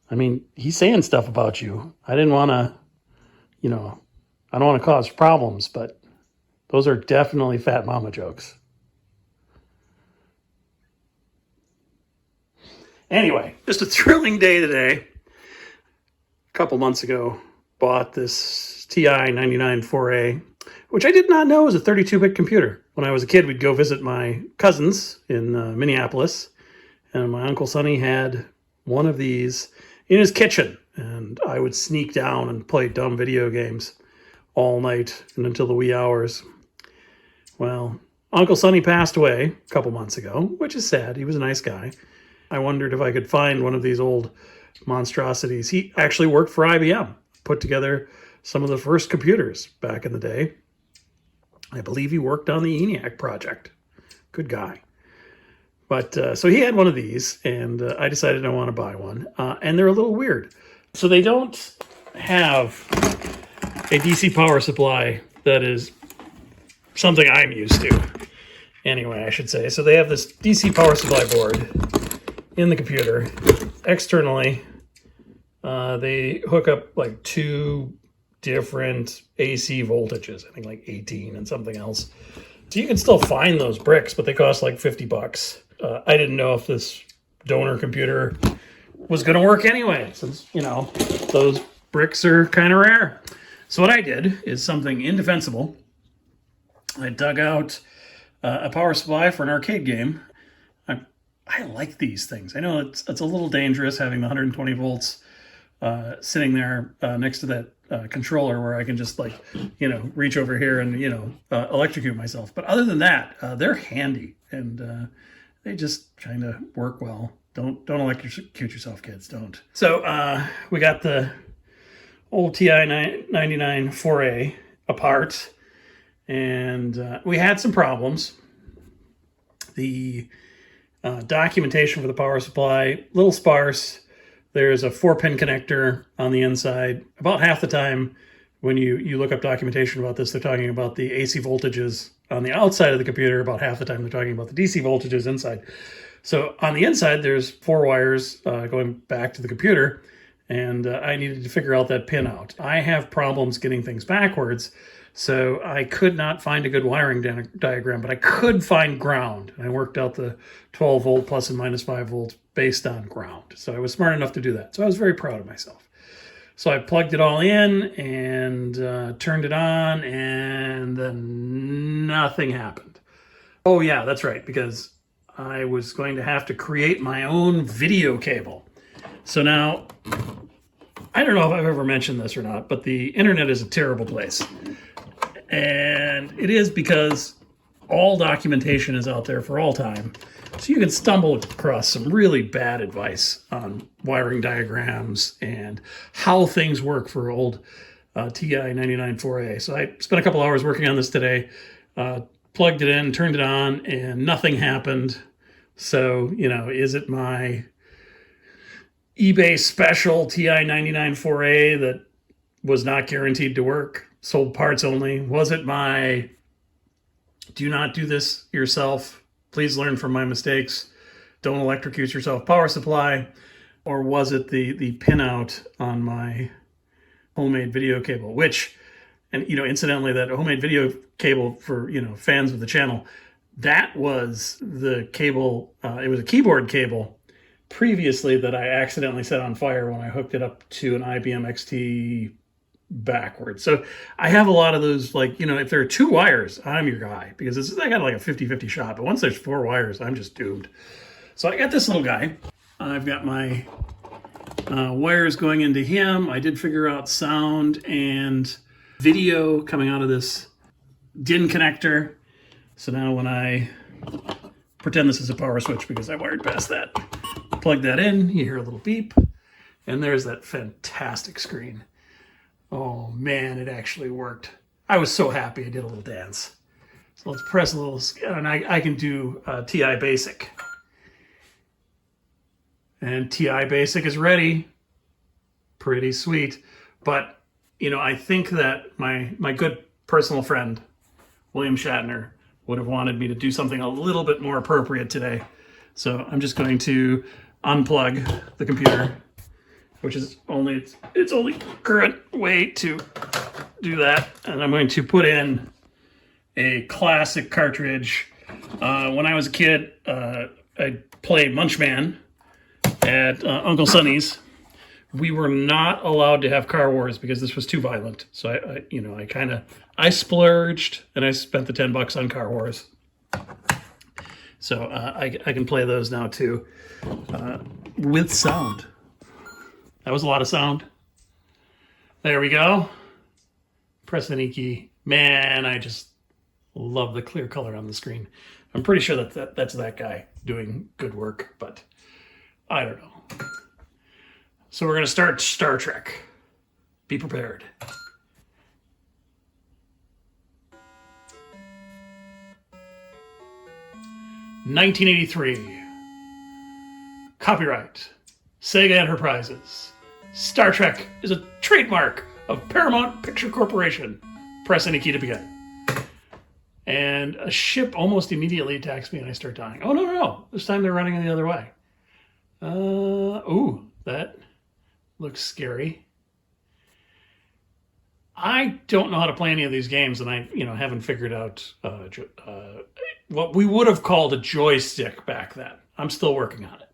I mean, he's saying stuff about you. I didn't want to, I don't want to cause problems, but those are definitely fat mama jokes. Anyway, just a thrilling day today. A couple months ago, bought this TI99 4A, which I did not know was a 32-bit computer. When I was a kid, we'd go visit my cousins in Minneapolis, and my Uncle Sonny had one of these in his kitchen, and I would sneak down and play dumb video games all night and until the wee hours. Well, Uncle Sonny passed away a couple months ago, which is sad. He was a nice guy. I wondered if I could find one of these old monstrosities. He actually worked for IBM, put together some of the first computers back in the day. I believe he worked on the ENIAC project. Good guy. But so he had one of these, and I decided I want to buy one. And they're a little weird. So they don't have a DC power supply that is something I'm used to. Anyway, I should say. So they have this DC power supply board in the computer. Externally, they hook up like two different AC voltages. I think like 18 and something else. So you can still find those bricks, but they cost like $50. I didn't know if this donor computer was going to work anyway, since, those bricks are kind of rare. So what I did is something indefensible. I dug out a power supply for an arcade game. I like these things. I know it's a little dangerous having the 120 volts sitting there next to that controller where I can just reach over here and, electrocute myself. But other than that, they're handy and they just kind of work well. Don't electrocute yourself, kids. Don't. So we got the old TI99 4A apart, and we had some problems. The documentation for the power supply, little sparse. There's a 4-pin connector on the inside. About half the time when you look up documentation about this, they're talking about the AC voltages on the outside of the computer. About half the time they're talking about the DC voltages inside. So on the inside, there's 4 wires going back to the computer, and I needed to figure out that pin out. I have problems getting things backwards, so I could not find a good wiring diagram, but I could find ground. And I worked out the 12 volt plus and minus 5 volts based on ground. So I was smart enough to do that. So I was very proud of myself. So I plugged it all in and turned it on, and then nothing happened. Oh yeah, that's right, because I was going to have to create my own video cable. So now, I don't know if I've ever mentioned this or not, but the internet is a terrible place. And it is because all documentation is out there for all time. So you can stumble across some really bad advice on wiring diagrams and how things work for old TI99 4A. So I spent a couple hours working on this today, plugged it in, turned it on, and nothing happened. So, is it my eBay special TI99 4A that was not guaranteed to work? Sold parts only? Was it my do not do this yourself, please learn from my mistakes, don't electrocute yourself power supply? Or was it the pinout on my homemade video cable, which, and incidentally, that homemade video cable for fans of the channel, that was the cable, it was a keyboard cable previously that I accidentally set on fire when I hooked it up to an IBM XT backwards. So I have a lot of those, if there are 2 wires, I'm your guy, because I got like a 50-50 shot, but once there's 4 wires, I'm just doomed. So I got this little guy. I've got my wires going into him. I did figure out sound and video coming out of this DIN connector. So now when I pretend this is a power switch because I wired past that, plug that in, you hear a little beep, and there's that fantastic screen. Oh man, it actually worked. I was so happy. I did a little dance. So let's press a little, and I can do TI Basic. And TI Basic is ready. Pretty sweet. But, I think that my good personal friend, William Shatner, would have wanted me to do something a little bit more appropriate today. So I'm just going to unplug the computer which is only its only current way to do that. And I'm going to put in a classic cartridge. When I was a kid, I'd play Munchman at Uncle Sonny's. We were not allowed to have Car Wars because this was too violent. So I splurged and I spent the $10 on Car Wars. So I can play those now too, with sound. That was a lot of sound. There we go. Press any key. Man, I just love the clear color on the screen. I'm pretty sure that's that guy doing good work, but I don't know. So we're going to start Star Trek. Be prepared. (1983). Copyright Sega Enterprises. Star Trek is a trademark of Paramount Picture Corporation. Press any key to begin. And a ship almost immediately attacks me and I start dying. Oh, no. This time they're running the other way. Ooh, that looks scary. I don't know how to play any of these games, and I, haven't figured out what we would have called a joystick back then. I'm still working on it.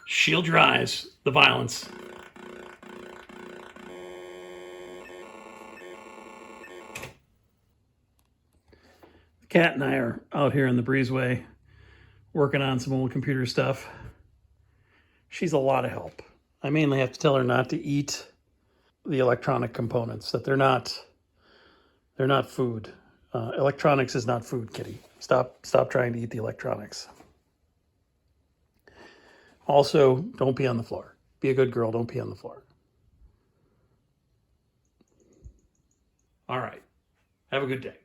Shield your eyes. The violence. The cat and I are out here in the breezeway working on some old computer stuff. She's a lot of help. I mainly have to tell her not to eat the electronic components, that they're not food. Electronics is not food, kitty. Stop trying to eat the electronics. Also, don't pee on the floor. Be a good girl, don't pee on the floor. All right. Have a good day.